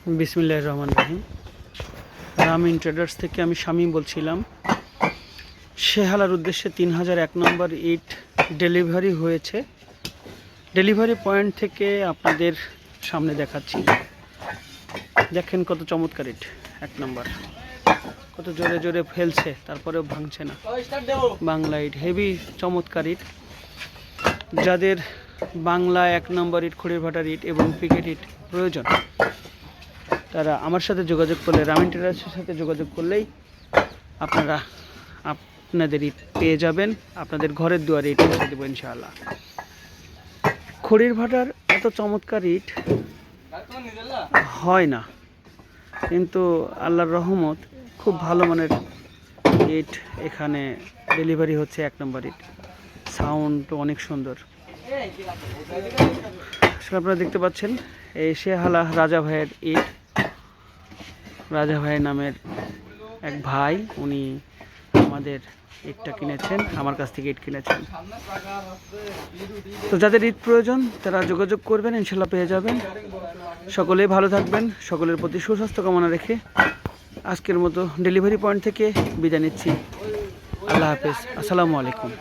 বিসমিল্লাহির রহমানির রহিম। রামিন ট্রেডার্স থেকে আমি শামীম বলছিলাম। শেহালার উদ্দেশ্যে 3001 নম্বর ইট ডেলিভারি হয়েছে। ডেলিভারি পয়েন্ট থেকে আপনাদের সামনে দেখাচ্ছি। দেখেন কত চমৎকার ইট, 1 নম্বর, কত জোরে জোরে ফেলছে, তারপরেও ভাঙছে না। বাংলা ইট, হেভি চমৎকার ইট। যাদের বাংলা 1 নম্বর ইট, খড়ির ভাটার ইট এবং পিকেট ইট প্রয়োজন, তারা আমার সাথে যোগাযোগ করলে, রামিন ট্রেডার্সের সাথে যোগাযোগ করলেই আপনারা আপনাদের ইট পেয়ে যাবেন। আপনাদের ঘরের দুয়ারে ইট পৌঁছে দেবো ইনশাআল্লাহ। খড়ির ভাটার এত চমৎকার ইট হয় না, কিন্তু আল্লাহর রহমত খুব ভালো মানের ইট এখানে ডেলিভারি হচ্ছে। 1 নম্বর ইট, সাউন্ড অনেক সুন্দর। আসলে আপনারা দেখতে পাচ্ছেন এই শেহালা রাজা ভাইয়ের ইট। রাজা ভাই নামের এক ভাই, উনি আমাদের ইটটা কিনেছেন, আমার কাছ থেকে ইট কিনেছেন। তো যাদের ইট প্রয়োজন তারা যোগাযোগ করবেন, ইনশাল্লাহ পেয়ে যাবেন। সকলেই ভালো থাকবেন, সকলের প্রতি সুস্বাস্থ্য কামনা রেখে আজকের মতো ডেলিভারি পয়েন্ট থেকে বিদায় নিচ্ছি। আল্লাহ হাফেজ, আসসালামু আলাইকুম।